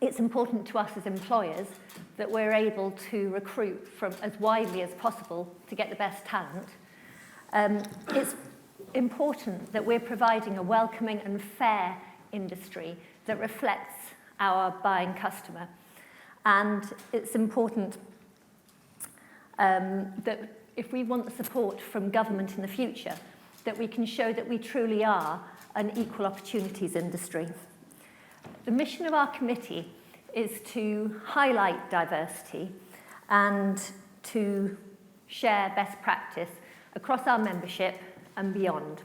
It's important to us as employers that we're able to recruit from as widely as possible to get the best talent. It's important that we're providing a welcoming and fair industry that reflects our buying customer. And it's important that if we want the support from government in the future, that we can show that we truly are an equal opportunities industry. The mission of our committee is to highlight diversity and to share best practice across our membership and beyond.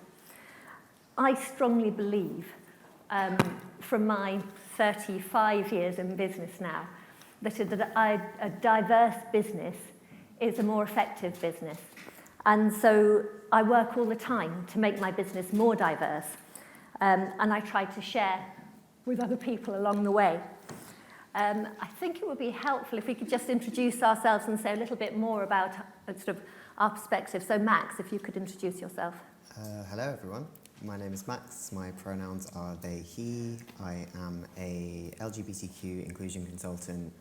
I strongly believe, from my 35 years in business now, that a diverse business is a more effective business. And so I work all the time to make my business more diverse, and I try to share with other people along the way. I think it would be helpful if we could just introduce ourselves and say a little bit more about sort of our perspective. So Max, if you could introduce yourself. Hello everyone, my name is Max, my pronouns are they, he. I am a LGBTQ inclusion consultant,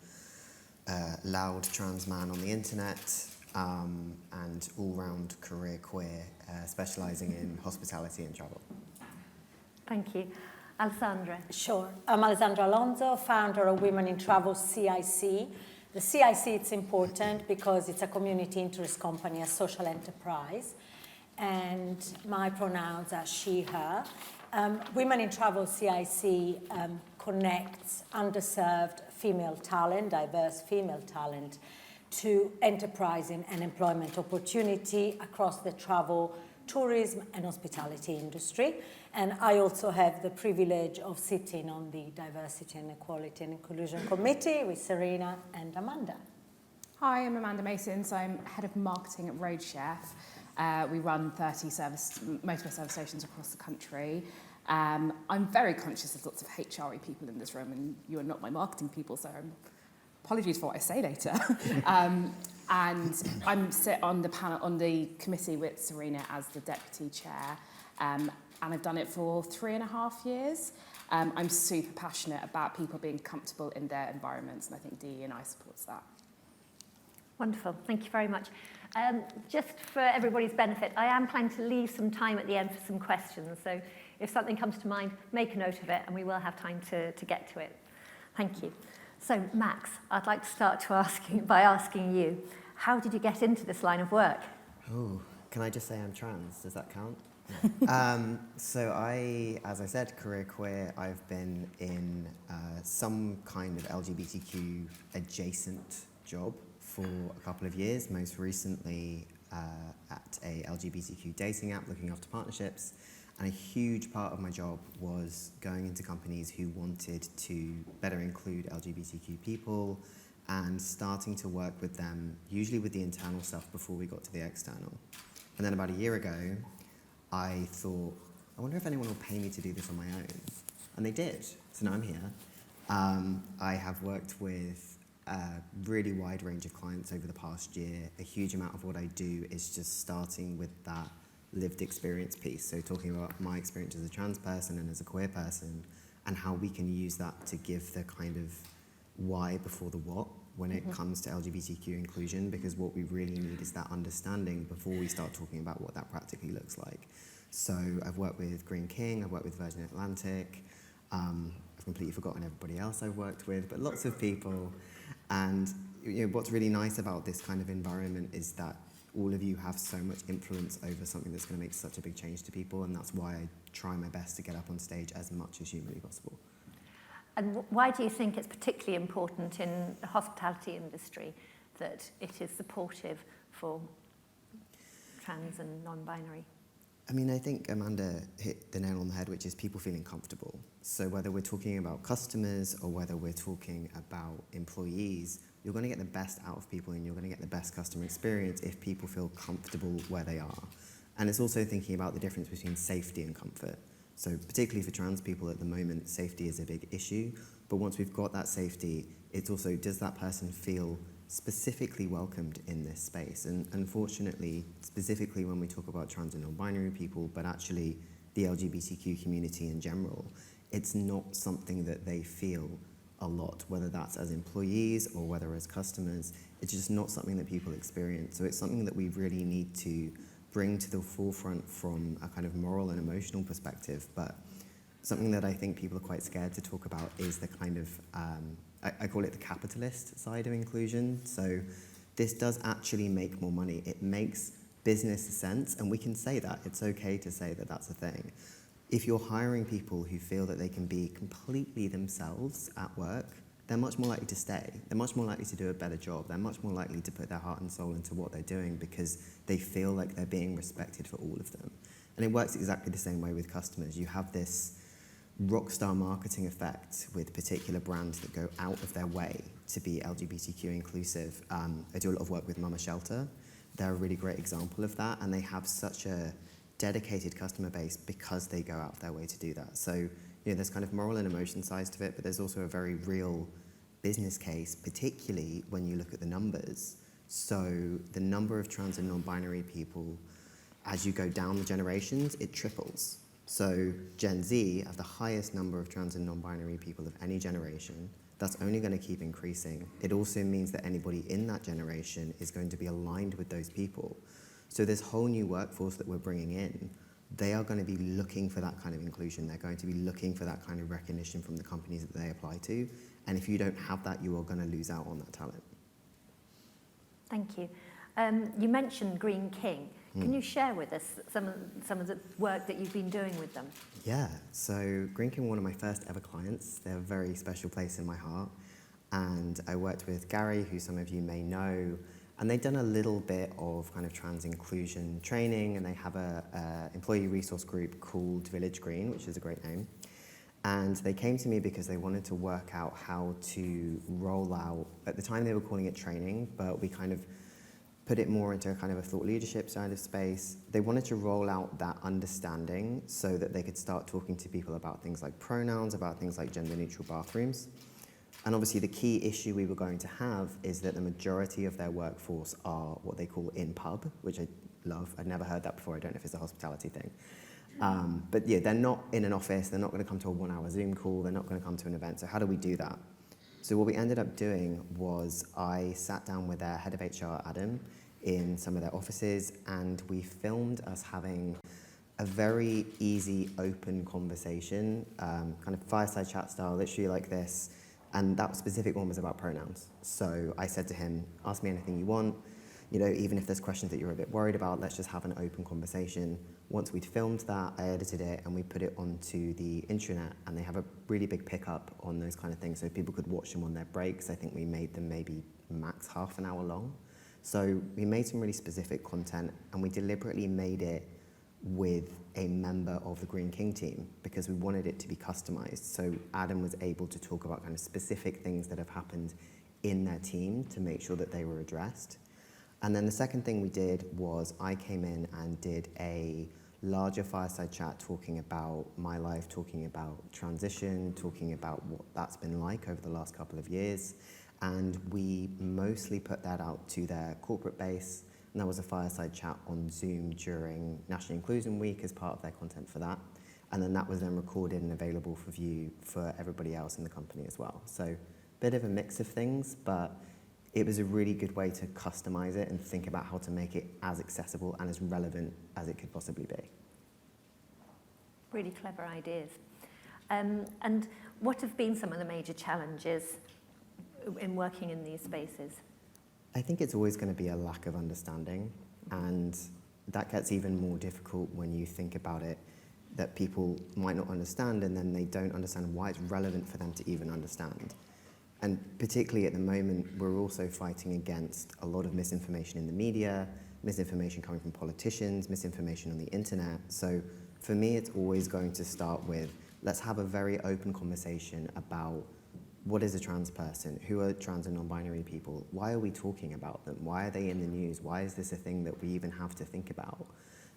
loud trans man on the internet, and all-round career queer, specialising in hospitality and travel. Thank you. Alessandra. Sure. I'm Alessandra Alonso, founder of Women in Travel CIC. The CIC, it's important because it's a community interest company, a social enterprise, and my pronouns are she, her. Women in Travel CIC connects underserved female talent, diverse female talent, to enterprising and employment opportunity across the travel, tourism and hospitality industry. And I also have the privilege of sitting on the Diversity and Equality and Inclusion Committee with Serena and Amanda. Hi, I'm Amanda Masons. I'm Head of Marketing at Road Chef. We run 30 motorway service stations across the country. I'm very conscious there's lots of HRE people in this room, and you are not my marketing people, so apologies for what I say later. And I'm sit on the panel, on the committee with Serena as the deputy chair, and I've done it for 3.5 years. I'm super passionate about people being comfortable in their environments, and I think DE&I supports that. Wonderful, thank you very much. Just for everybody's benefit, I am planning to leave some time at the end for some questions, so if something comes to mind, make a note of it and we will have time to get to it. Thank you. So Max, I'd like to start by asking you, how did you get into this line of work? Oh, can I just say I'm trans? Does that count? So as I said, career queer. I've been in some kind of LGBTQ adjacent job for a couple of years, most recently at a LGBTQ dating app looking after partnerships. And a huge part of my job was going into companies who wanted to better include LGBTQ people and starting to work with them, usually with the internal stuff before we got to the external. And then about a year ago, I thought, I wonder if anyone will pay me to do this on my own. And they did, so now I'm here. I have worked with a really wide range of clients over the past year. A huge amount of what I do is just starting with that lived experience piece. So talking about my experience as a trans person and as a queer person, and how we can use that to give the kind of why before the what when it comes to LGBTQ inclusion, because what we really need is that understanding before we start talking about what that practically looks like. So I've worked with Green King, I've worked with Virgin Atlantic, I've completely forgotten everybody else I've worked with, but lots of people. And what's really nice about this kind of environment is that all of you have so much influence over something that's going to make such a big change to people, and that's why I try my best to get up on stage as much as humanly possible. And why do you think it's particularly important in the hospitality industry that it is supportive for trans and non-binary? I mean, I think Amanda hit the nail on the head, which is people feeling comfortable. So whether we're talking about customers or whether we're talking about employees, you're going to get the best out of people and you're going to get the best customer experience if people feel comfortable where they are. And it's also thinking about the difference between safety and comfort. So particularly for trans people at the moment, safety is a big issue. But once we've got that safety, it's also, does that person feel specifically welcomed in this space? And unfortunately, specifically when we talk about trans and non-binary people, but actually the LGBTQ community in general, it's not something that they feel a lot, whether that's as employees or whether as customers. It's just not something that people experience. So it's something that we really need to bring to the forefront from a kind of moral and emotional perspective. But something that I think people are quite scared to talk about is the kind of, I call it the capitalist side of inclusion. So this does actually make more money. It makes business sense, and we can say that. It's okay to say that that's a thing. If you're hiring people who feel that they can be completely themselves at work, they're much more likely to stay. They're much more likely to do a better job. They're much more likely to put their heart and soul into what they're doing because they feel like they're being respected for all of them. And it works exactly the same way with customers. You have this rock star marketing effect with particular brands that go out of their way to be LGBTQ inclusive. I do a lot of work with Mama Shelter. They're a really great example of that, and they have such a dedicated customer base because they go out of their way to do that. So, you know, there's kind of moral and emotion sides to it, but there's also a very real business case, particularly when you look at the numbers. So the number of trans and non-binary people, as you go down the generations, it triples. So Gen Z have the highest number of trans and non-binary people of any generation. That's only going to keep increasing. It also means that anybody in that generation is going to be aligned with those people. So this whole new workforce that we're bringing in, they are going to be looking for that kind of inclusion. They're going to be looking for that kind of recognition from the companies that they apply to. And if you don't have that, you are going to lose out on that talent. Thank you. You mentioned Green King. Can you share with us some of the work that you've been doing with them? Yeah, so Green King were one of my first ever clients. They're a very special place in my heart. And I worked with Gary, who some of you may know, and they've done a little bit of kind of trans inclusion training, and they have a employee resource group called Village Green, which is a great name. And they came to me because they wanted to work out how to roll out, at the time they were calling it training, but we kind of put it more into a kind of a thought leadership side of space. They wanted to roll out that understanding so that they could start talking to people about things like pronouns, about things like gender neutral bathrooms. And obviously the key issue we were going to have is that the majority of their workforce are what they call in pub, which I love. I'd never heard that before. I don't know if it's a hospitality thing. But yeah, they're not in an office. They're not going to come to a 1 hour Zoom call. They're not going to come to an event. So how do we do that? So what we ended up doing was I sat down with their head of HR, Adam, in some of their offices, and we filmed us having a very easy, open conversation, kind of fireside chat style, literally like this. And that specific one was about pronouns. So I said to him, ask me anything you want. You know, even if there's questions that you're a bit worried about, let's just have an open conversation. Once we'd filmed that, I edited it and we put it onto the intranet, and they have a really big pickup on those kind of things. So people could watch them on their breaks. I think we made them maybe max half an hour long. So we made some really specific content, and we deliberately made it with a member of the Green King team because we wanted it to be customized. So Adam was able to talk about kind of specific things that have happened in their team to make sure that they were addressed. And then the second thing we did was I came in and did a larger fireside chat talking about my life, talking about transition, talking about what that's been like over the last couple of years. And we mostly put that out to their corporate base. And there was a fireside chat on Zoom during National Inclusion Week as part of their content for that. And then that was then recorded and available for view for everybody else in the company as well. So a bit of a mix of things, but it was a really good way to customize it and think about how to make it as accessible and as relevant as it could possibly be. Really clever ideas. And what have been some of the major challenges in working in these spaces? I think it's always going to be a lack of understanding, and that gets even more difficult when you think about it, that people might not understand, and then they don't understand why it's relevant for them to even understand. And particularly at the moment, we're also fighting against a lot of misinformation in the media, misinformation coming from politicians, misinformation on the internet. So for me, it's always going to start with, let's have a very open conversation about what is a trans person? Who are trans and non-binary people? Why are we talking about them? Why are they in the news? Why is this a thing that we even have to think about?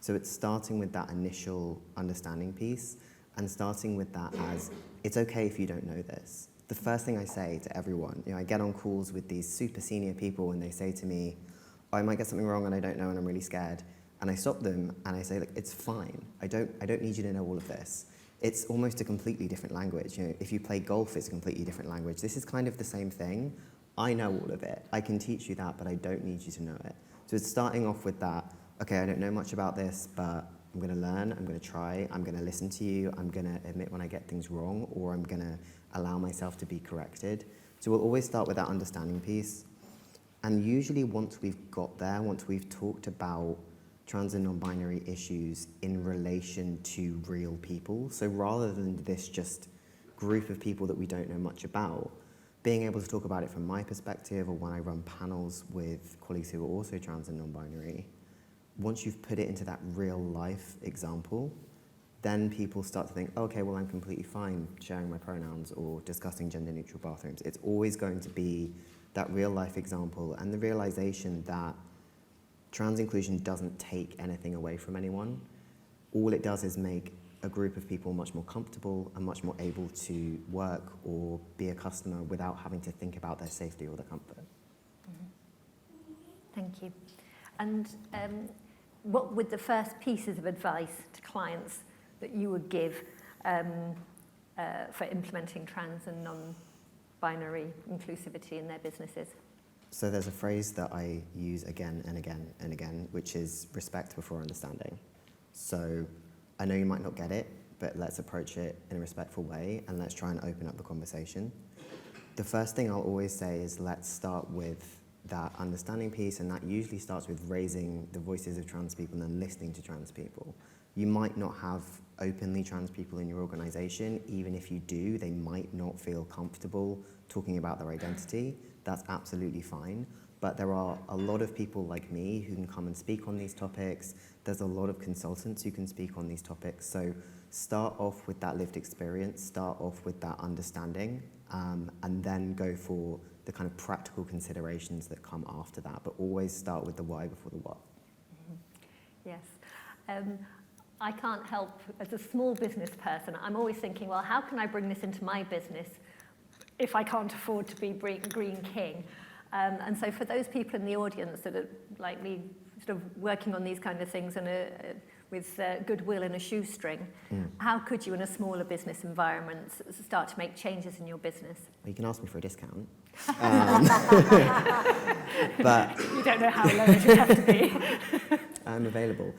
So it's starting with that initial understanding piece and starting with that as, it's okay if you don't know this. The first thing I say to everyone, I get on calls with these super senior people and they say to me, I might get something wrong and I don't know and I'm really scared. And I stop them and I say, look, it's fine. I don't need you to know all of this. it's almost a completely different language. You know, if you play golf, it's a completely different language. This is kind of the same thing. I know all of it. I can teach you that, but I don't need you to know it. So it's starting off with that, okay, I don't know much about this, but I'm going to learn, I'm going to try, I'm going to listen to you, I'm going to admit when I get things wrong, or I'm going to allow myself to be corrected. So we'll always start with that understanding piece. And usually once we've got there, once we've talked about trans and non-binary issues in relation to real people, so rather than this just group of people that we don't know much about, being able to talk about it from my perspective, or when I run panels with colleagues who are also trans and non-binary, once you've put it into that real life example, then people start to think, okay, well, I'm completely fine sharing my pronouns or discussing gender neutral bathrooms. It's always going to be that real life example and the realization that trans inclusion doesn't take anything away from anyone. All it does is make a group of people much more comfortable and much more able to work or be a customer without having to think about their safety or their comfort. Thank you. And what would the first pieces of advice to clients that you would give for implementing trans and non-binary inclusivity in their businesses? So there's a phrase that I use again and again and again, which is respect before understanding. So I know you might not get it, but let's approach it in a respectful way and let's try and open up the conversation. The first thing I'll always say is let's start with that understanding piece, and that usually starts with raising the voices of trans people and listening to trans people. You might not have openly trans people in your organization. Even if you do, they might not feel comfortable talking about their identity. That's absolutely fine. But there are a lot of people like me who can come and speak on these topics. There's a lot of consultants who can speak on these topics. So start off with that lived experience, start off with that understanding, and then go for the kind of practical considerations that come after that. But always start with the why before the what. Yes. I can't help, as a small business person, I'm always thinking, well, how can I bring this into my business if I can't afford to be Green King? And so for those people in the audience that are like me, sort of working on these kind of things and with goodwill and a shoestring, how could you in a smaller business environment start to make changes in your business? Well, you can ask me for a discount. But you don't know how low it would have to be. I'm available.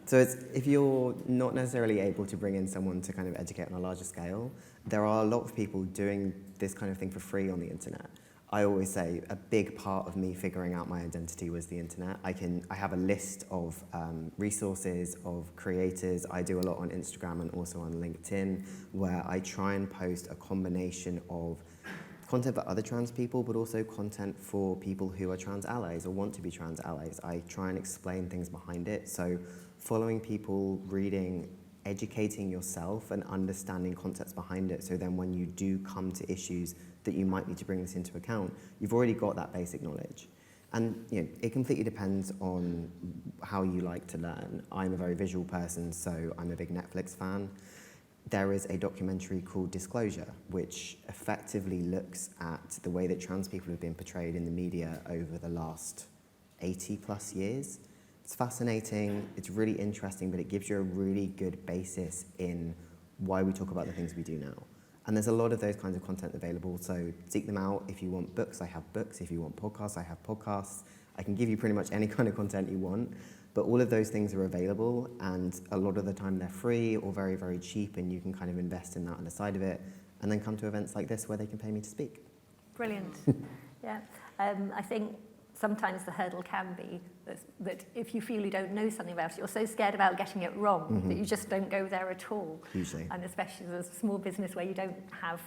So if you're not necessarily able to bring in someone to kind of educate on a larger scale, there are a lot of people doing this kind of thing for free on the internet. I always say a big part of me figuring out my identity was the internet. I have a list of resources, of creators. I do a lot on Instagram and also on LinkedIn, where I try and post a combination of content for other trans people, but also content for people who are trans allies or want to be trans allies. I try and explain things behind it. So following people, reading, educating yourself and understanding concepts behind it, so then when you do come to issues that you might need to bring this into account, you've already got that basic knowledge. And you know, it completely depends on how you like to learn. I'm a very visual person, so I'm a big Netflix fan. There is a documentary called Disclosure, which effectively looks at the way that trans people have been portrayed in the media over the last 80 plus years. It's fascinating, it's really interesting, but it gives you a really good basis in why we talk about the things we do now. And there's a lot of those kinds of content available, so seek them out. If you want books, I have books. If you want podcasts, I have podcasts. I can give you pretty much any kind of content you want, but all of those things are available, and a lot of the time they're free or very, very cheap, and you can kind of invest in that on the side of it, and then come to events like this where they can pay me to speak. Brilliant. Yeah. I think sometimes the hurdle can be that if you feel you don't know something about it, you're so scared about getting it wrong that you just don't go there at all. Usually. And especially as a small business where you don't have,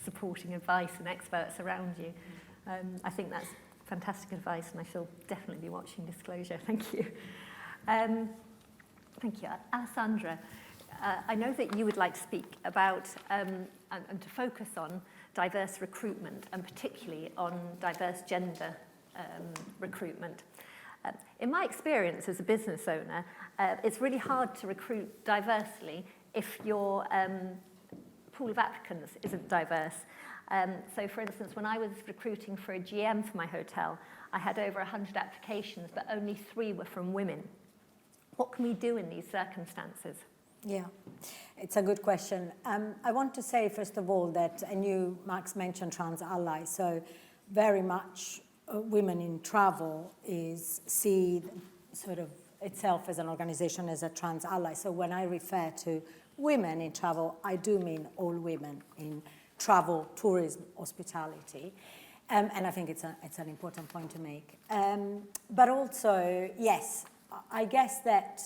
supporting advice and experts around you. I think that's fantastic advice, and I shall definitely be watching Disclosure. Thank you. Thank you. Alessandra, I know that you would like to speak about and to focus on diverse recruitment, and particularly on diverse gender recruitment. In my experience as a business owner, it's really hard to recruit diversely if your pool of applicants isn't diverse. So for instance, when I was recruiting for a GM for my hotel, I had over 100 applications, but only 3 were from women. What can we do in these circumstances? Yeah, it's a good question. I want to say, first of all, that, and you, Max, mentioned Trans Ally, so very much Women in Travel see sort of itself as an organization as a trans ally. So when I refer to women in travel, I do mean all women in travel, tourism, hospitality. And I think it's an important point to make. But also, yes, I guess that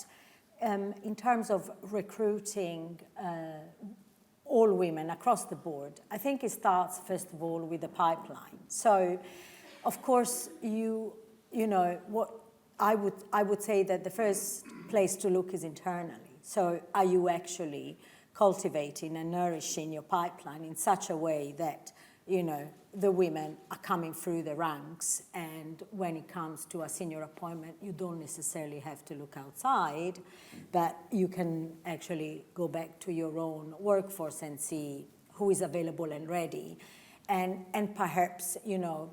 in terms of recruiting all women across the board, I think it starts, first of all, with the pipeline. So, of course, you know, what I would say that the first place to look is internally. So are you actually cultivating and nourishing your pipeline in such a way that, you know, the women are coming through the ranks, and when it comes to a senior appointment, you don't necessarily have to look outside, but you can actually go back to your own workforce and see who is available and ready, and perhaps, you know,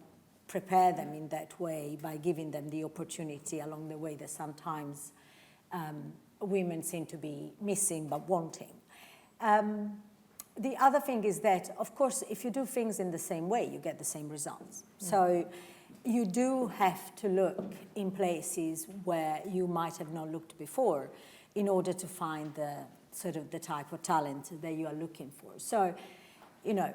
prepare them in that way by giving them the opportunity along the way that sometimes women seem to be missing but wanting. The other thing is that, of course, if you do things in the same way, you get the same results. So you do have to look in places where you might have not looked before in order to find the sort of the type of talent that you are looking for. So, you know,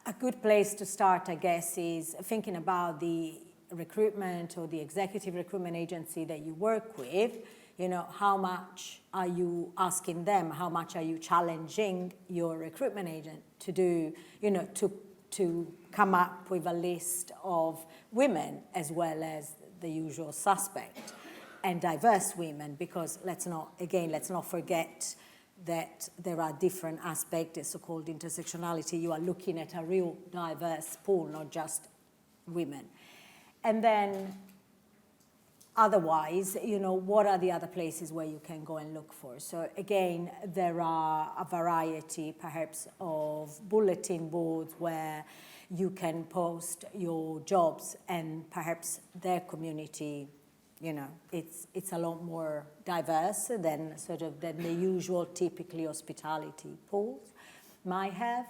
a good place to start, I guess, is thinking about the recruitment or the executive recruitment agency that you work with. You know, how much are you asking them? How much are you challenging your recruitment agent to do, you know, to come up with a list of women as well as the usual suspect and diverse women? Because let's not forget that there are different aspects, the so-called intersectionality. You are looking at a real diverse pool, not just women. And then otherwise, you know, what are the other places where you can go and look for? So again, there are a variety perhaps of bulletin boards where you can post your jobs, and perhaps their community, you know, it's a lot more diverse than the usual typically hospitality pools might have.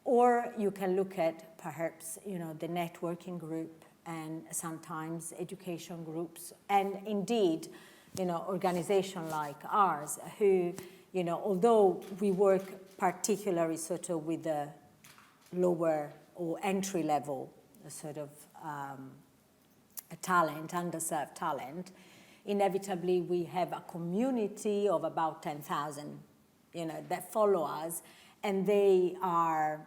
Or you can look at perhaps, you know, the networking group and sometimes education groups, and indeed, you know, organizations like ours who, you know, although we work particularly sort of with the lower or entry level sort of talent, underserved talent, inevitably we have a community of about 10,000, you know, that follow us, and they are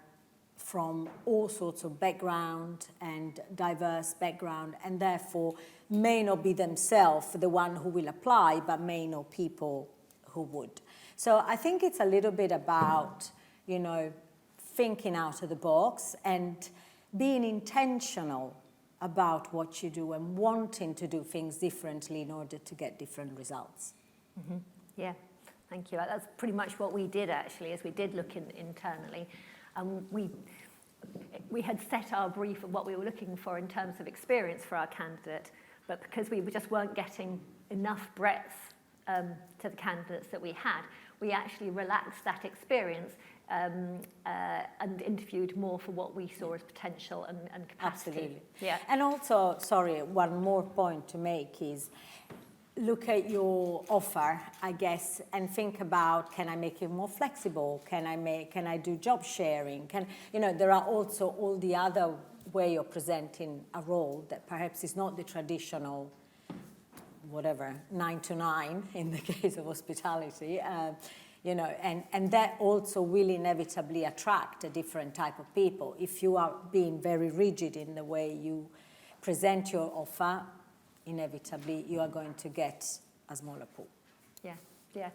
from all sorts of background and diverse background, and therefore may not be themselves the one who will apply, but may know people who would. So I think it's a little bit about, you know, thinking out of the box and being intentional about what you do and wanting to do things differently in order to get different results. Mm-hmm. Yeah, thank you. That's pretty much what we did actually, as we did look internally. We had set our brief of what we were looking for in terms of experience for our candidate, but because we just weren't getting enough breadth to the candidates that we had, we actually relaxed that experience and interviewed more for what we saw as potential and capacity. Absolutely. Yeah. And also, sorry, one more point to make is look at your offer, I guess, and think about, can I make it more flexible? Can I do job sharing? You know, there are also all the other way of presenting a role that perhaps is not the traditional, whatever, 9 to 9 in the case of hospitality. You know, and that also will inevitably attract a different type of people. If you are being very rigid in the way you present your offer, inevitably you are going to get a smaller pool. Yeah, yeah.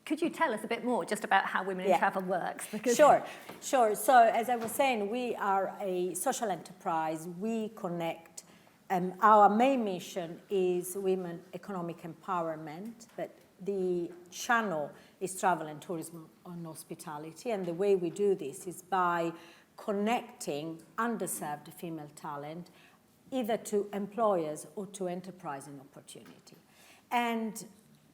Could you tell us a bit more just about how Women in Travel works? Because Sure. So as I was saying, we are a social enterprise. We connect. Our main mission is women economic empowerment, but the channel is travel and tourism and hospitality. And the way we do this is by connecting underserved female talent either to employers or to enterprising opportunity. And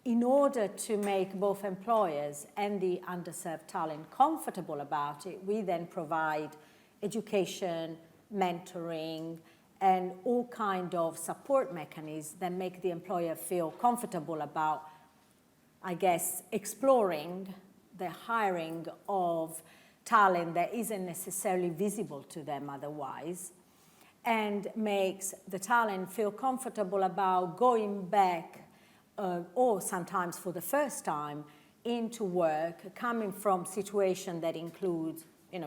in order to make both employers and the underserved talent comfortable about it, we then provide education, mentoring, and all kind of support mechanisms that make the employer feel comfortable about, I guess, exploring the hiring of talent that isn't necessarily visible to them otherwise, and makes the talent feel comfortable about going back or sometimes for the first time into work, coming from situations that include,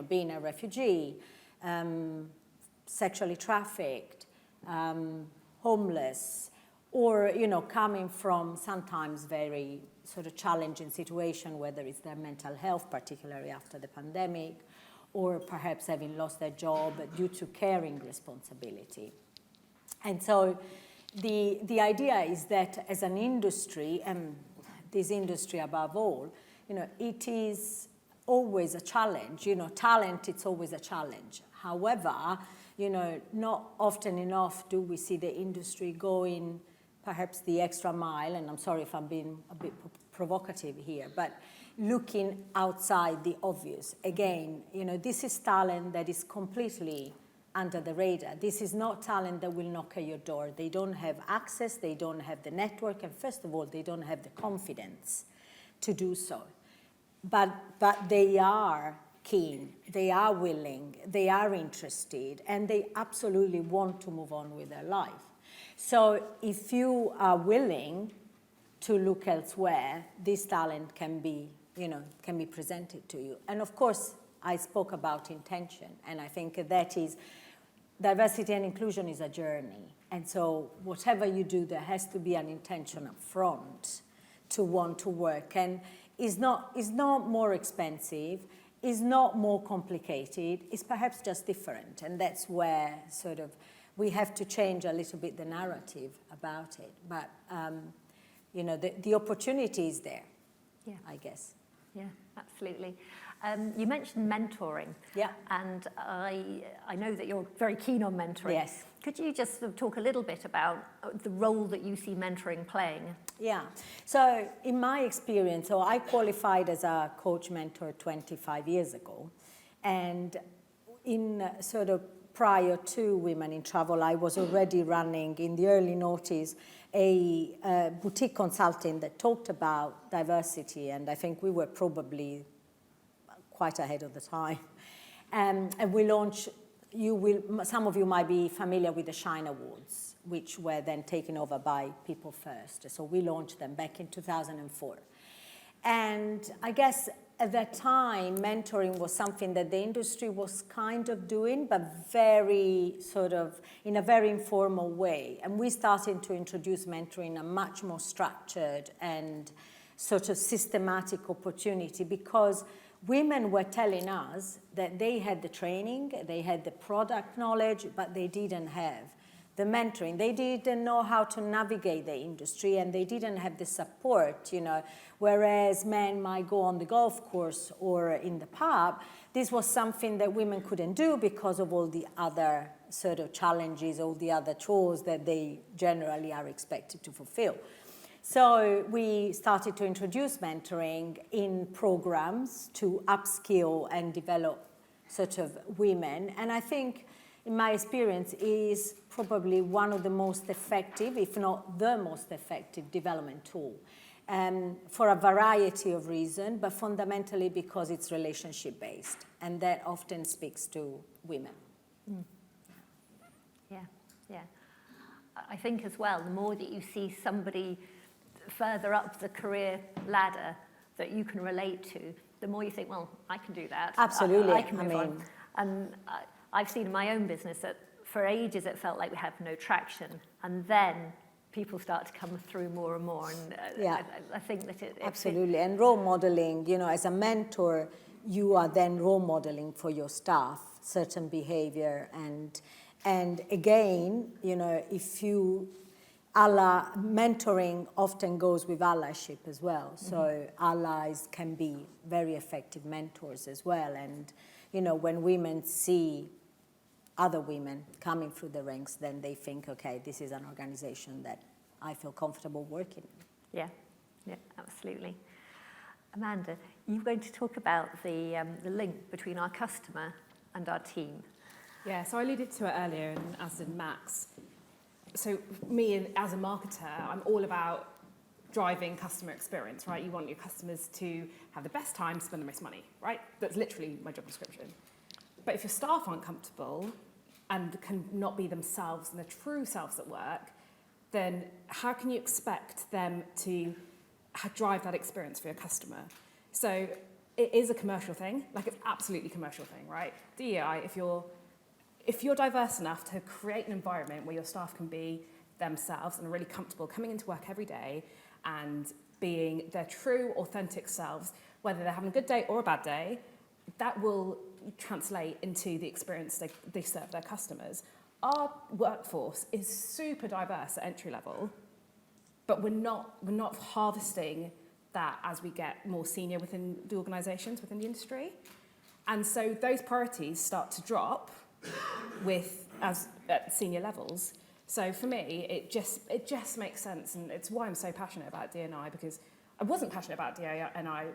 being a refugee, sexually trafficked, homeless, or, coming from sometimes very sort of challenging situation, whether it's their mental health, particularly after the pandemic, or perhaps having lost their job due to caring responsibility. And so the idea is that as an industry, and this industry above all, it is always a challenge. Talent, it's always a challenge. However, not often enough do we see the industry going perhaps the extra mile, and I'm sorry if I'm being a bit provocative here, but looking outside the obvious. Again, this is talent that is completely under the radar. This is not talent that will knock at your door. They don't have access, they don't have the network, and first of all, they don't have the confidence to do so. But they are keen, they are willing, they are interested, and they absolutely want to move on with their life. So if you are willing to look elsewhere, this talent can be presented to you. And of course, I spoke about intention, and I think that is, diversity and inclusion is a journey. And so whatever you do, there has to be an intention up front to want to work. And it's not more expensive, is not more complicated, it's perhaps just different. And that's where sort of we have to change a little bit the narrative about it. But, the opportunity is there, Yeah. I guess. Yeah, absolutely. You mentioned mentoring. Yeah. And I know that you're very keen on mentoring. Yes. Could you just sort of talk a little bit about the role that you see mentoring playing? Yeah. So in my experience, so I qualified as a coach mentor 25 years ago. And in sort of prior to Women in Travel, I was already running in the early noughties a boutique consulting that talked about diversity. And I think we were probably quite ahead of the time. And we launched, some of you might be familiar with the Shine Awards, which were then taken over by People First. So we launched them back in 2004. And I guess at that time, mentoring was something that the industry was kind of doing, but very sort of in a very informal way. And we started to introduce mentoring in a much more structured and sort of systematic opportunity, because women were telling us that they had the training, they had the product knowledge, but they didn't have the mentoring. They didn't know how to navigate the industry, and they didn't have the support, whereas men might go on the golf course or in the pub. This was something that women couldn't do because of all the other sort of challenges, all the other chores that they generally are expected to fulfill. So we started to introduce mentoring in programs to upskill and develop sort of women. And I think, in my experience, is probably one of the most effective, if not the most effective, development tool. For a variety of reasons, but fundamentally because it's relationship-based. And that often speaks to women. Mm. Yeah. I think as well, the more that you see somebody further up the career ladder that you can relate to, the more you think, well, I can do that. Absolutely. I can move on. And I've seen in my own business that for ages it felt like we had no traction, and then people start to come through more and more. And I think that it absolutely. And role modeling, as a mentor, you are then role modeling for your staff certain behavior, and again, if you mentoring often goes with allyship as well. So allies can be very effective mentors as well. And, when women see other women coming through the ranks, then they think, okay, this is an organization that I feel comfortable working in. Yeah, absolutely. Amanda, you're going to talk about the link between our customer and our team. Yeah, so I alluded to it earlier, and as did Max. So me, as a marketer, I'm all about driving customer experience, right? You want your customers to have the best time, spend the most money, right? That's literally my job description. But if your staff aren't comfortable and can not be themselves and their true selves at work, then how can you expect them to drive that experience for your customer? So it is a commercial thing, like it's absolutely a commercial thing, right? DEI, if you're diverse enough to create an environment where your staff can be themselves and are really comfortable coming into work every day and being their true, authentic selves, whether they're having a good day or a bad day, that will translate into the experience they serve their customers. Our workforce is super diverse at entry level, but we're not harvesting that as we get more senior within the organisations, within the industry. And so those priorities start to drop at senior levels. So for me, it just makes sense, and it's why I'm so passionate about D&I, because I wasn't passionate about D&I.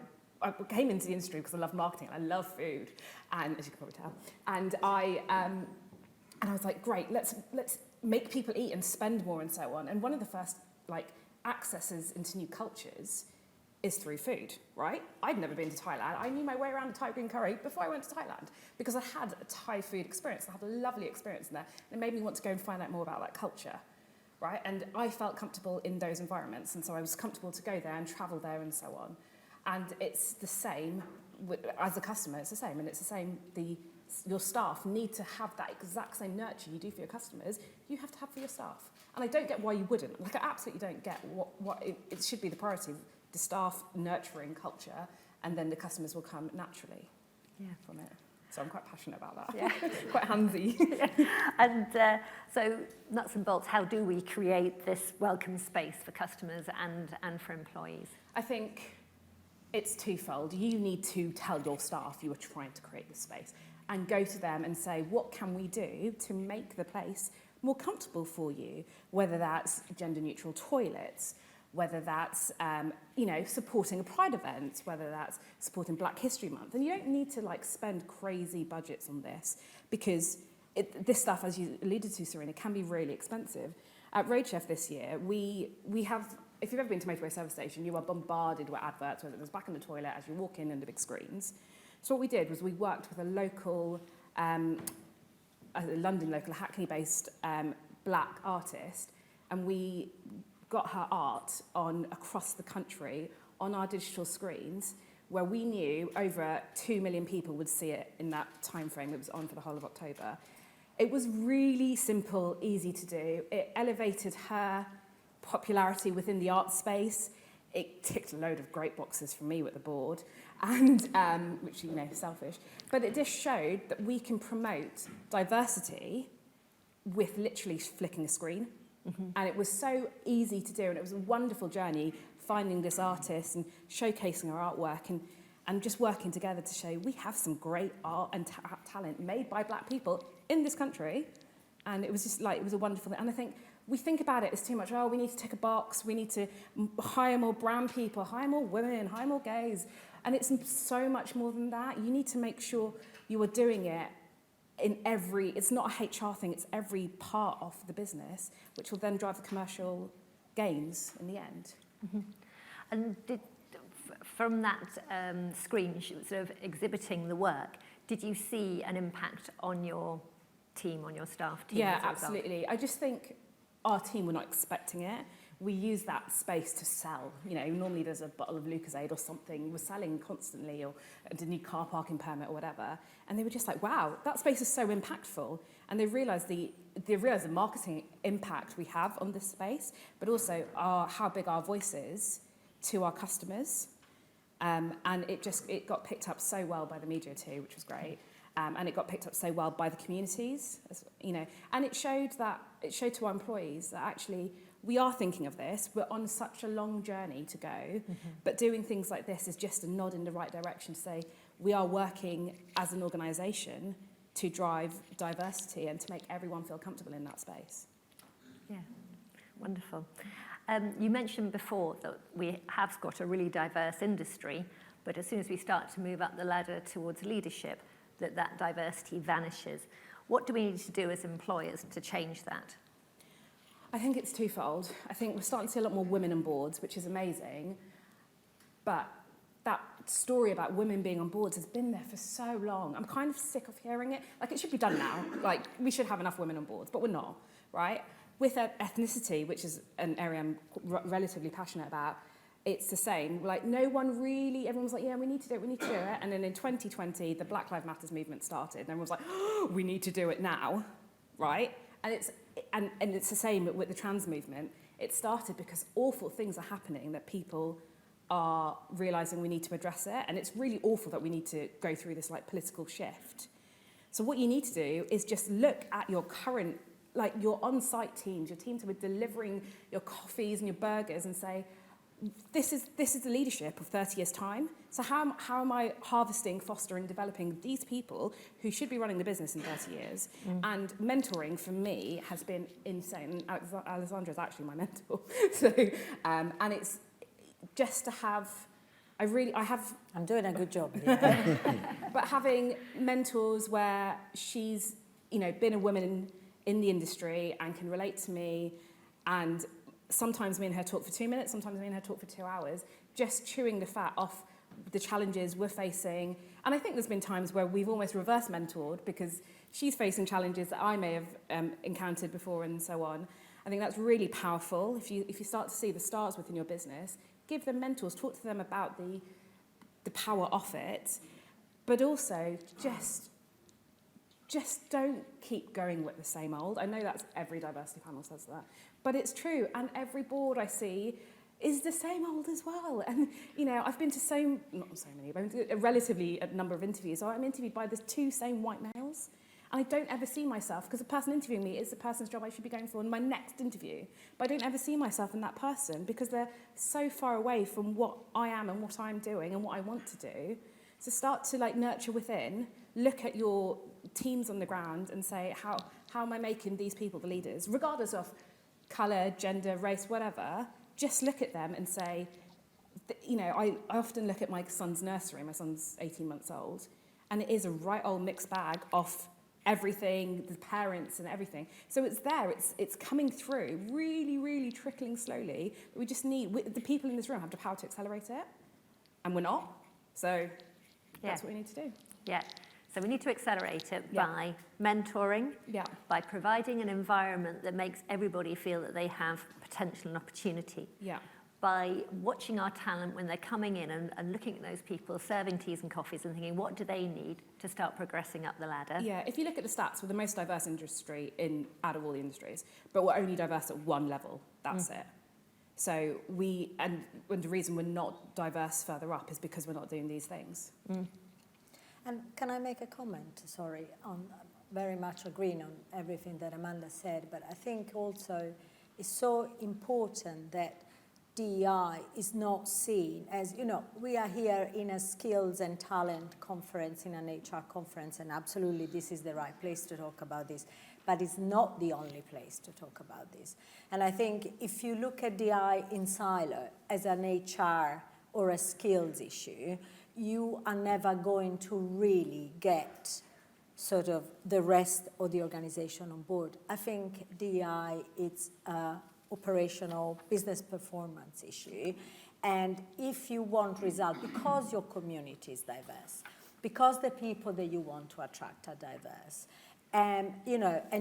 I came into the industry because I love marketing, I love food, and as you can probably tell, and I was like, great, let's make people eat and spend more and so on. And one of the first accesses into new cultures is through food, right? I'd never been to Thailand. I knew my way around a Thai green curry before I went to Thailand because I had a Thai food experience. I had a lovely experience in there. And it made me want to go and find out more about that culture, right? And I felt comfortable in those environments. And so I was comfortable to go there and travel there and so on. And it's the same as a customer, it's the same. And it's the same, your staff need to have that exact same nurture you do for your customers, you have to have for your staff. And I don't get why you wouldn't. I absolutely don't get what it should be the priority. The staff nurturing culture, and then the customers will come naturally from it. So I'm quite passionate about that. Yeah. Quite handsy. And so, nuts and bolts, how do we create this welcome space for customers and for employees? I think it's twofold. You need to tell your staff you are trying to create this space and go to them and say, what can we do to make the place more comfortable for you? Whether that's gender-neutral toilets, whether that's supporting a pride event, whether that's supporting Black History Month. And you don't need to spend crazy budgets on this because this stuff, as you alluded to, Serena, can be really expensive. At Road Chef this year, we have, if you've ever been to Motorway Service Station, you are bombarded with adverts, whether it's back in the toilet as you walk in and the big screens. So what we did was we worked with a local, a London local, Hackney-based Black artist, and we got her art on across the country on our digital screens, where we knew over 2 million people would see it in that time frame. It was on for the whole of October. It was really simple, easy to do. It elevated her popularity within the art space. It ticked a load of great boxes for me with the board, and which selfish. But it just showed that we can promote diversity with literally flicking a screen. Mm-hmm. And it was so easy to do, and it was a wonderful journey finding this artist and showcasing her artwork and just working together to show we have some great art and talent made by Black people in this country. And it was just it was a wonderful thing. And I think we think about it as too much, we need to tick a box, we need to hire more brown people, hire more women, hire more gays. And it's so much more than that. You need to make sure you are doing it it's not a HR thing, it's every part of the business, which will then drive the commercial gains in the end. Mm-hmm. And from that screen, sort of exhibiting the work, did you see an impact on your team, on your staff team? Yeah, absolutely. I just think our team were not expecting it. We use that space to sell. Normally there's a bottle of Lucozade or something we're selling constantly, or a new car parking permit or whatever. And they were just like, wow, that space is so impactful. And they realised the marketing impact we have on this space, but also how big our voice is to our customers. And it got picked up so well by the media too, which was great. And it got picked up so well by the communities, and it showed to our employees that actually we are thinking of this. We're on such a long journey to go, mm-hmm. but doing things like this is just a nod in the right direction to say we are working as an organisation to drive diversity and to make everyone feel comfortable in that space. Yeah, wonderful. You mentioned before that we have got a really diverse industry, but as soon as we start to move up the ladder towards leadership, that diversity vanishes. What do we need to do as employers to change that? I think it's twofold. I think we're starting to see a lot more women on boards, which is amazing. But that story about women being on boards has been there for so long. I'm kind of sick of hearing it. Like, it should be done now. Like, we should have enough women on boards, but we're not, right? With ethnicity, which is an area I'm relatively passionate about, it's the same. Like, no one really, everyone's like, yeah, we need to do it. And then in 2020, the Black Lives Matter movement started, and everyone was like, oh, we need to do it now, right? And it's the same with the trans movement. It started because awful things are happening that people are realising we need to address it, and it's really awful that we need to go through this like political shift. So what you need to do is just look at your current, like your on-site teams, your teams who are delivering your coffees and your burgers, and say, this is the leadership of 30 years' time. So how am I harvesting, fostering, developing these people who should be running the business in 30 years? And mentoring for me has been insane. Alessandra is actually my mentor. So, and it's just to have, I'm doing a good job. Yeah. But having mentors where she's, been a woman in the industry and can relate to me, and sometimes me and her talk for 2 minutes, sometimes me and her talk for 2 hours, just chewing the fat off the challenges we're facing. And I think there's been times where we've almost reverse mentored because she's facing challenges that I may have encountered before and so on. I think that's really powerful. If you start to see the stars within your business, give them mentors, talk to them about the power of it, but also just don't keep going with the same old. I know that's every diversity panel says that, but it's true. And every board I see is the same old as well. And, I've been to not so many, but I've been to a relatively number of interviews. So I'm interviewed by the 2 same white males. And I don't ever see myself, because the person interviewing me is the person's job I should be going for in my next interview. But I don't ever see myself in that person because they're so far away from what I am and what I'm doing and what I want to do. So start to nurture within, look at your teams on the ground and say, how am I making these people the leaders? Regardless of colour, gender, race, whatever, just look at them and say, I often look at my son's nursery. My son's 18 months old, and it is a right old mixed bag of everything, the parents and everything. So it's there, it's coming through, really, really trickling slowly. But we just the people in this room have the power to accelerate it, and we're not. So that's what we need to do. Yeah. So we need to accelerate it by mentoring, by providing an environment that makes everybody feel that they have potential and opportunity. Yeah. By watching our talent when they're coming in and looking at those people, serving teas and coffees and thinking, what do they need to start progressing up the ladder? Yeah, if you look at the stats, we're the most diverse industry out of all the industries, but we're only diverse at one level. That's it. So and the reason we're not diverse further up is because we're not doing these things. And can I make a comment? Sorry, on very much agreeing on everything that Amanda said, but I think also it's so important that DEI is not seen as, we are here in a skills and talent conference, in an HR conference, and absolutely this is the right place to talk about this, but it's not the only place to talk about this. And I think if you look at DEI in silo as an HR or a skills issue, you are never going to really get sort of the rest of the organization on board. I think DEI, it's operational business performance issue. And if you want results, because your community is diverse, because the people that you want to attract are diverse, and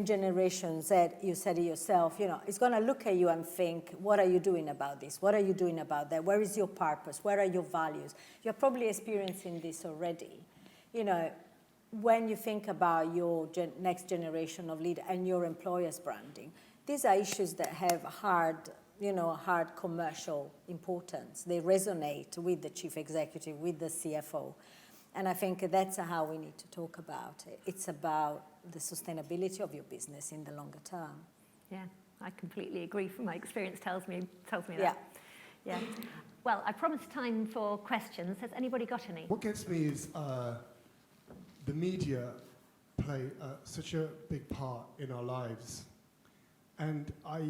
Generation Z, you said it yourself, it's going to look at you and think, what are you doing about this? What are you doing about that? Where is your purpose? Where are your values? You're probably experiencing this already. When you think about your next generation of leader and your employer's branding, these are issues that have hard commercial importance. They resonate with the chief executive, with the CFO. And I think that's how we need to talk about it. It's about the sustainability of your business in the longer term. Yeah, I completely agree. From my experience, tells me that. Yeah. Well, I promised time for questions. Has anybody got any? What gets me is the media play such a big part in our lives. And I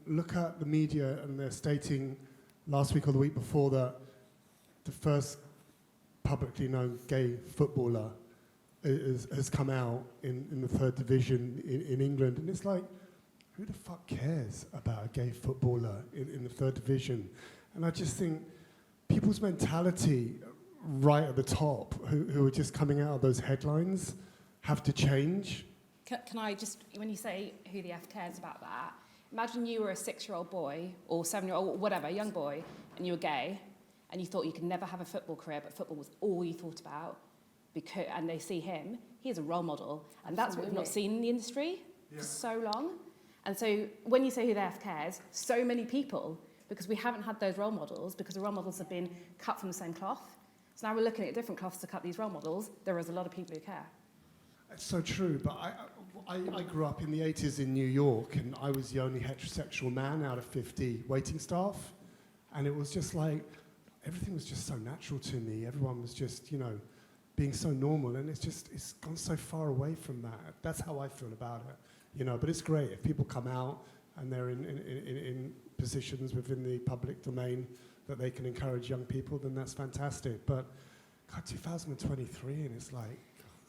look at the media and they're stating last week or the week before that the first publicly known gay footballer has come out in the third division in England. And it's like, who the fuck cares about a gay footballer in the third division? And I just think people's mentality right at the top, who are just coming out of those headlines, have to change. Can I just, when you say who the F cares about that, imagine you were a 6-year-old boy or 7-year-old, or whatever, a young boy, and you were gay, and you thought you could never have a football career, but football was all you thought about, and they see him, he's a role model, and that's what we've not seen in the industry for so long. And so when you say who the F cares, so many people, because we haven't had those role models, because the role models have been cut from the same cloth. So now we're looking at different cloths to cut these role models. There is a lot of people who care. It's so true, but I grew up in the 80s in New York, and I was the only heterosexual man out of 50 waiting staff, and it was just like, everything was just so natural to me. Everyone was just, you know, being so normal, and it's gone so far away from that. That's how I feel about it, you know, but it's great. If people come out and they're in positions within the public domain that they can encourage young people, then that's fantastic. But, God, 2023, and it's like,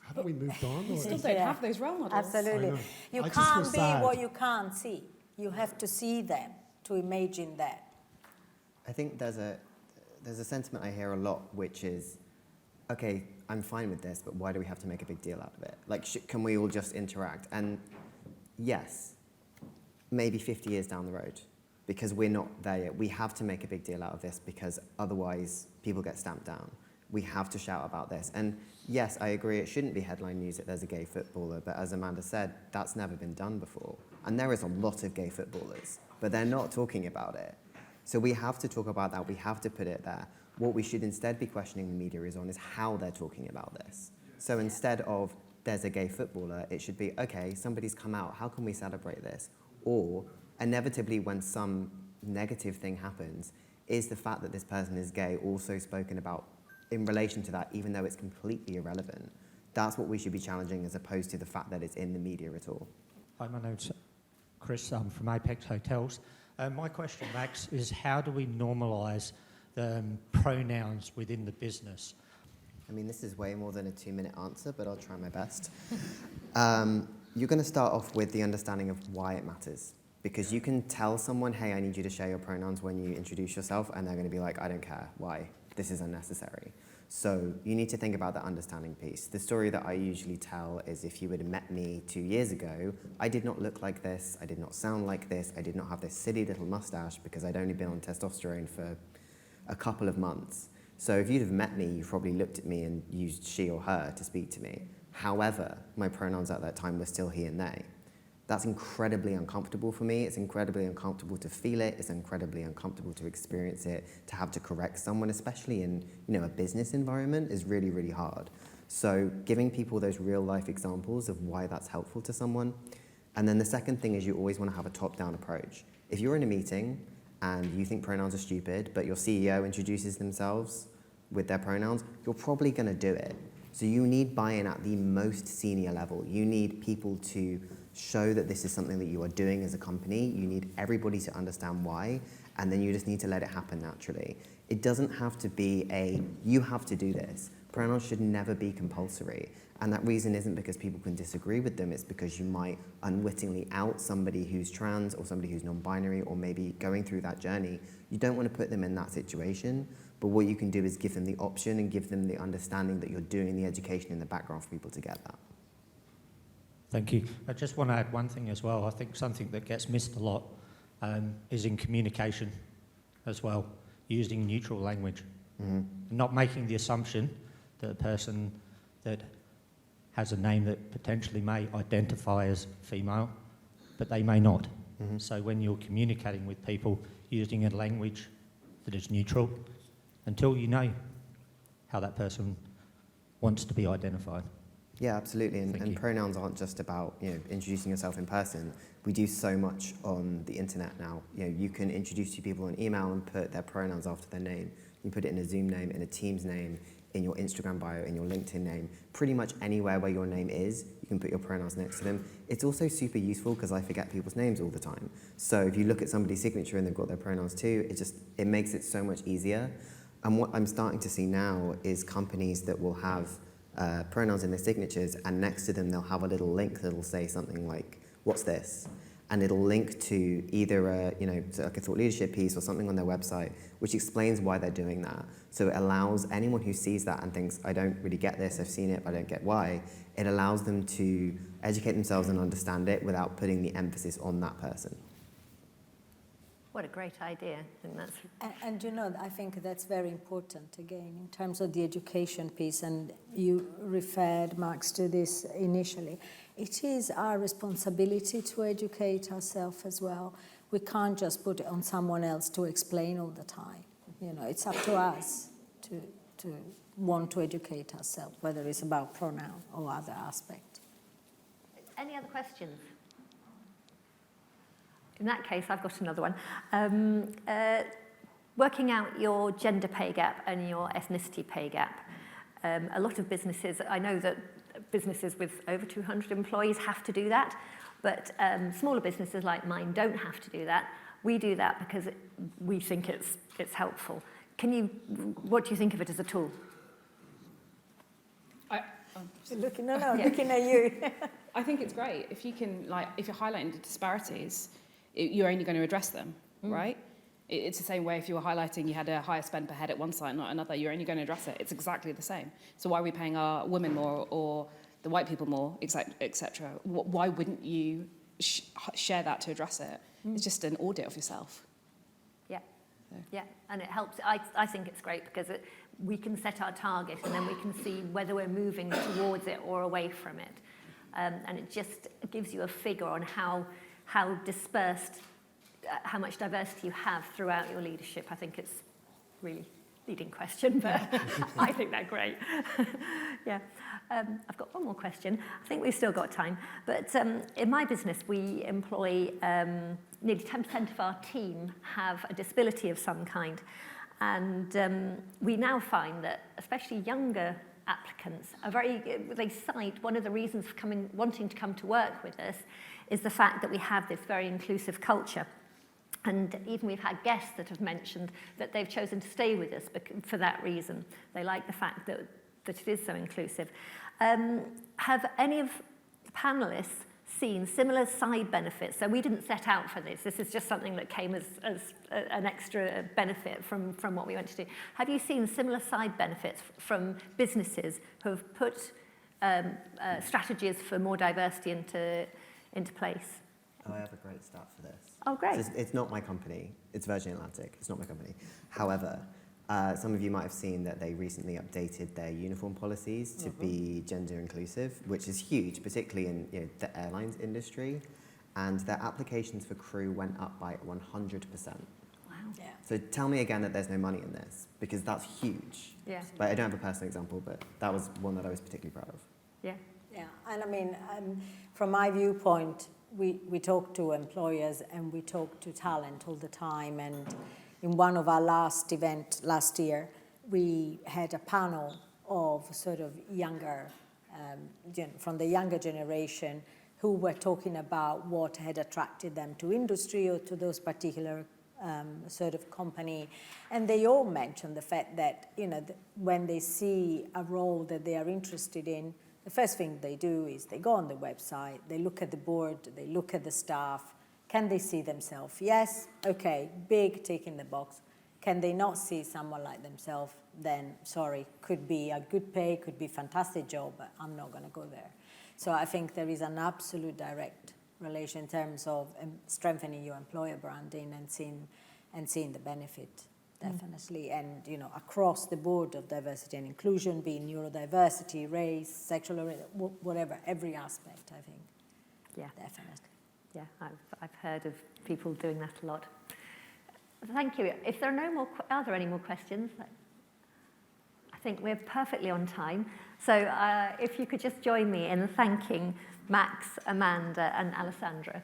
haven't we moved on? You still don't have those role models. Absolutely. You can't be what you can't see. You have to see them to imagine that. I think there's a sentiment I hear a lot, which is, okay, I'm fine with this, but why do we have to make a big deal out of it? Like, can we all just interact? And yes, maybe 50 years down the road, because we're not there yet. We have to make a big deal out of this because otherwise people get stamped down. We have to shout about this. And yes, I agree, it shouldn't be headline news that there's a gay footballer, but as Amanda said, that's never been done before. And there is a lot of gay footballers, but they're not talking about it. So we have to talk about that, we have to put it there. What we should instead be questioning the media is how they're talking about this. So instead of, there's a gay footballer, it should be, okay, somebody's come out, how can we celebrate this? Or, inevitably, when some negative thing happens, is the fact that this person is gay also spoken about in relation to that, even though it's completely irrelevant? That's what we should be challenging, as opposed to the fact that it's in the media at all. Hi, my name's Chris. I'm from Apex Hotels. My question, Max, is how do we normalise the pronouns within the business? I mean, this is way more than a 2-minute answer, but I'll try my best. You're going to start off with the understanding of why it matters. Because you can tell someone, hey, I need you to share your pronouns when you introduce yourself, and they're going to be like, I don't care. Why? This is unnecessary. So you need to think about that understanding piece. The story that I usually tell is, if you would have met me 2 years ago, I did not look like this, I did not sound like this, I did not have this silly little mustache because I'd only been on testosterone for a couple of months. So if you'd have met me, you probably looked at me and used she or her to speak to me. However, my pronouns at that time were still he and they. That's incredibly uncomfortable for me. It's incredibly uncomfortable to feel it. It's incredibly uncomfortable to experience it. To have to correct someone, especially in, you know, a business environment, is really, really hard. So giving people those real life examples of why that's helpful to someone. And then the second thing is, you always want to have a top-down approach. If you're in a meeting and you think pronouns are stupid, but your CEO introduces themselves with their pronouns, you're probably going to do it. So you need buy-in at the most senior level. You need people to show that this is something that you are doing as a company. You need everybody to understand why, and then you just need to let it happen naturally. It doesn't have to be you have to do this. Pronouns should never be compulsory. And that reason isn't because people can disagree with them, it's because you might unwittingly out somebody who's trans or somebody who's non-binary or maybe going through that journey. You don't want to put them in that situation, but what you can do is give them the option and give them the understanding that you're doing the education in the background for people to get that. Thank you. I just want to add one thing as well. I think something that gets missed a lot is in communication as well, using neutral language. Mm-hmm. Not making the assumption that a person that has a name that potentially may identify as female, but they may not. Mm-hmm. So when you're communicating with people, using a language that is neutral until you know how that person wants to be identified. Yeah, absolutely. And pronouns aren't just about, you know, introducing yourself in person. We do so much on the internet now. You know, you can introduce two people on email and put their pronouns after their name. You can put it in a Zoom name, in a Teams name, in your Instagram bio, in your LinkedIn name, pretty much anywhere where your name is, you can put your pronouns next to them. It's also super useful because I forget people's names all the time. So if you look at somebody's signature and they've got their pronouns too, it makes it so much easier. And what I'm starting to see now is companies that will have pronouns in their signatures, and next to them they'll have a little link that'll say something like, "What's this?" And it'll link to either like a thought leadership piece or something on their website, which explains why they're doing that. So it allows anyone who sees that and thinks, I don't really get this, I've seen it, but I don't get why, it allows them to educate themselves and understand it without putting the emphasis on that person. What a great idea. And that's And you know, I think that's very important, again, in terms of the education piece, and you referred, Max, to this initially. It is our responsibility to educate ourselves as well. We can't just put it on someone else to explain all the time. You know, it's up to us to want to educate ourselves, whether it's about pronoun or other aspect. Any other questions? In that case, I've got another one. Working out your gender pay gap and your ethnicity pay gap. A lot of businesses, I know that businesses with over 200 employees have to do that, but smaller businesses like mine don't have to do that. We do that because we think it's helpful. What do you think of it as a tool? Looking at you. I think it's great. If you can, if you're highlighting the disparities, you're only going to address them, right? It's the same way if you were highlighting you had a higher spend per head at one site, not another, you're only going to address it. It's exactly the same. So why are we paying our women more or the white people more, etc.? Why wouldn't you share that to address it? It's just an audit of yourself. Yeah, yeah, and it helps. I think it's great because we can set our target and then we can see whether we're moving towards it or away from it. And it just gives you a figure on how dispersed, how much diversity you have throughout your leadership. I think it's really leading question, but I think they're great. Yeah. I've got one more question. I think we've still got time. But in my business, we employ nearly 10% of our team have a disability of some kind. And we now find that especially younger applicants are they cite one of the reasons for wanting to come to work with us is the fact that we have this very inclusive culture. And even we've had guests that have mentioned that they've chosen to stay with us for that reason. They like the fact that it is so inclusive. Have any of the panelists seen similar side benefits? So we didn't set out for this. This is just something that came as an extra benefit from what we went to do. Have you seen similar side benefits from businesses who have put strategies for more diversity into place? Oh, I have a great stat for this. Oh, great. So it's not my company. It's Virgin Atlantic. It's not my company. However, some of you might have seen that they recently updated their uniform policies to be gender inclusive, which is huge, particularly in the airlines industry. And their applications for crew went up by 100%. Wow. Yeah. So tell me again that there's no money in this, because that's huge. Yeah. But I don't have a personal example, but that was one that I was particularly proud of. Yeah. Yeah, and I mean, from my viewpoint, we talk to employers and we talk to talent all the time. And in one of our last events last year, we had a panel of sort of younger, from the younger generation, who were talking about what had attracted them to industry or to those particular sort of company. And they all mentioned the fact that, when they see a role that they are interested in, the first thing they do is they go on the website, they look at the board, they look at the staff. Can they see themselves? Yes, okay, big tick in the box. Can they not see someone like themselves? Then, sorry, could be a good pay, could be a fantastic job, but I'm not going to go there. So I think there is an absolute direct relation in terms of strengthening your employer branding and seeing the benefit. Definitely, and across the board of diversity and inclusion, being neurodiversity, race, sexual orientation, whatever, every aspect, I think. Yeah. Definitely. Yeah, I've heard of people doing that a lot. Thank you. If there are are there any more questions? I think we're perfectly on time. So if you could just join me in thanking Max, Amanda, and Alessandra.